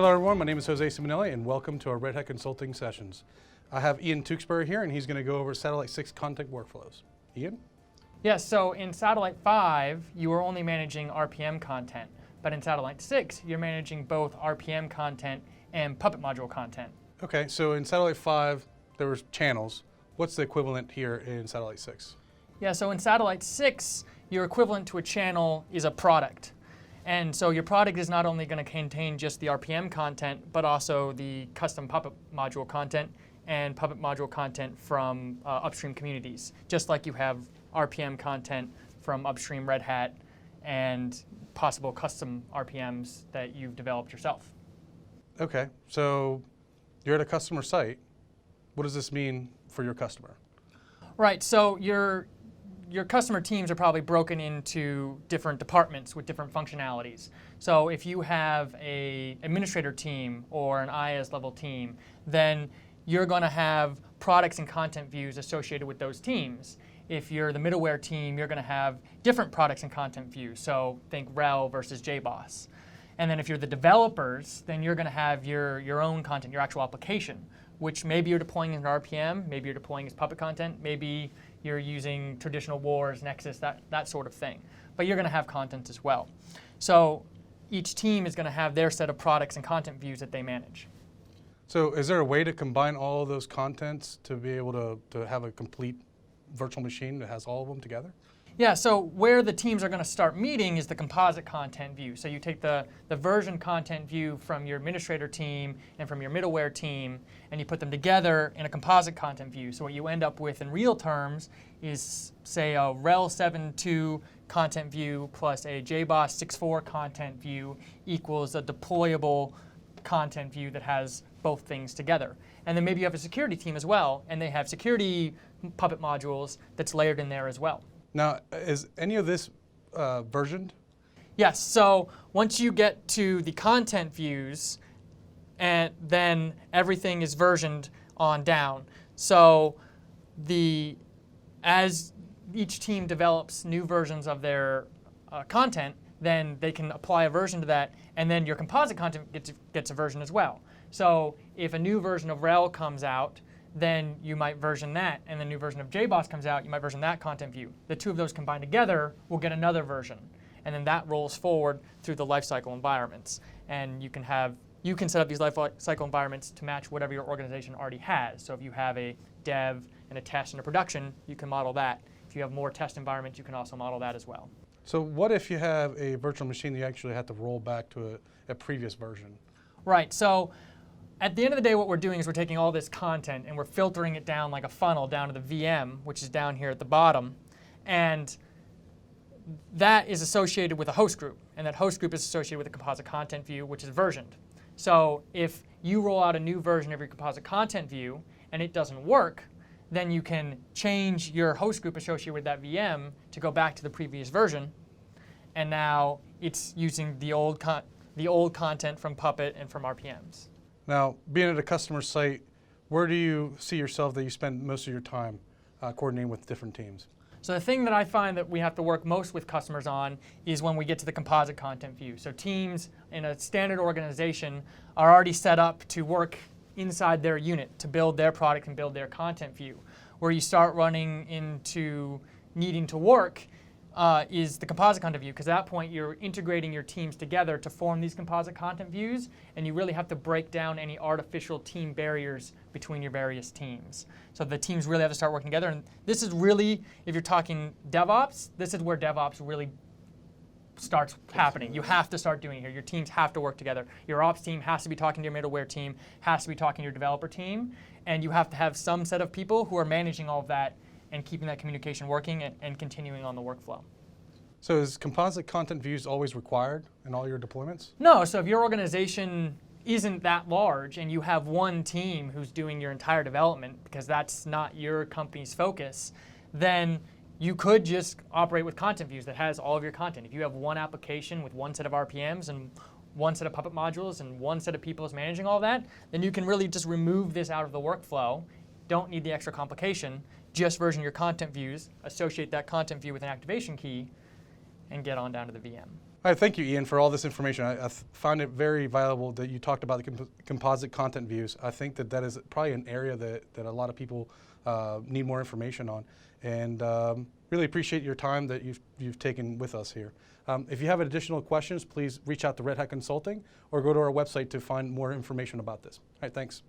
Hello everyone, my name is Jose Simonelli and welcome to our Red Hat Consulting Sessions. I have Ian Tewksbury here and he's going to go over Satellite 6 content workflows. Ian? Yes, so in Satellite 5, you are only managing RPM content, but in Satellite 6, you're managing both RPM content and Puppet module content. Okay, so in Satellite 5, there was channels. What's the equivalent here in Satellite 6? Yeah, so in Satellite 6, your equivalent to a channel is a product. And so your product is not only going to contain just the RPM content, but also the custom Puppet module content and Puppet module content from upstream communities, just like you have RPM content from upstream Red Hat and possible custom RPMs that you've developed yourself. Okay, so you're at a customer site. What does this mean for your customer? Right, so your customer teams are probably broken into different departments with different functionalities. So if you have an administrator team or an IaaS level team, then you're going to have products and content views associated with those teams. If you're the middleware team, you're going to have different products and content views. So think RHEL versus JBoss. And then if you're the developers, then you're going to have your own content, your actual application, which maybe you're deploying in RPM, maybe you're deploying as Puppet content, maybe you're using traditional Wars, Nexus, that sort of thing. But you're going to have content as well. So each team is going to have their set of products and content views that they manage. So is there a way to combine all of those contents to be able to have a complete virtual machine that has all of them together? Yeah, so where the teams are going to start meeting is the composite content view. So you take the version content view from your administrator team and from your middleware team, and you put them together in a composite content view. So what you end up with in real terms is, say, a RHEL 7.2 content view plus a JBoss 6.4 content view equals a deployable content view that has both things together. And then maybe you have a security team as well, and they have security Puppet modules that's layered in there as well. Now, is any of this versioned? Yes, so once you get to the content views, and then everything is versioned on down. So as each team develops new versions of their content, then they can apply a version to that, and then your composite content gets a version as well. So if a new version of RHEL comes out, then you might version that, and the new version of JBoss comes out, you might version that content view. The two of those combined together will get another version, and then that rolls forward through the lifecycle environments. And you can set up these lifecycle environments to match whatever your organization already has. So if you have a dev and a test and a production, you can model that. If you have more test environments, you can also model that as well. So what if you have a virtual machine that you actually have to roll back to a previous version? Right, so at the end of the day, what we're doing is we're taking all this content and we're filtering it down like a funnel down to the VM, which is down here at the bottom. And that is associated with a host group. And that host group is associated with a composite content view, which is versioned. So if you roll out a new version of your composite content view and it doesn't work, then you can change your host group associated with that VM to go back to the previous version. And now it's using the old content from Puppet and from RPMs. Now, being at a customer site, where do you see yourself that you spend most of your time coordinating with different teams? So the thing that I find that we have to work most with customers on is when we get to the composite content view. So teams in a standard organization are already set up to work inside their unit to build their product and build their content view. Where you start running into needing to work is the composite content view, because at that point you're integrating your teams together to form these composite content views, and you really have to break down any artificial team barriers between your various teams. So the teams really have to start working together, and this is really, if you're talking DevOps, this is where DevOps really starts happening. You have to start doing it here. Your teams have to work together. Your ops team has to be talking to your middleware team, has to be talking to your developer team, and you have to have some set of people who are managing all of that and keeping that communication working and continuing on the workflow. So is composite content views always required in all your deployments? No, so if your organization isn't that large and you have one team who's doing your entire development, because that's not your company's focus, then you could just operate with content views that has all of your content. If you have one application with one set of RPMs and one set of Puppet modules and one set of people is managing all that, then you can really just remove this out of the workflow. Don't need the extra complication. Just version your content views, associate that content view with an activation key, and get on down to the VM. All right, thank you, Ian, for all this information. I found it very valuable that you talked about the composite content views. I think that is probably an area that a lot of people need more information on, and really appreciate your time that you've taken with us here. If you have additional questions, please reach out to Red Hat Consulting or go to our website to find more information about this. All right, thanks.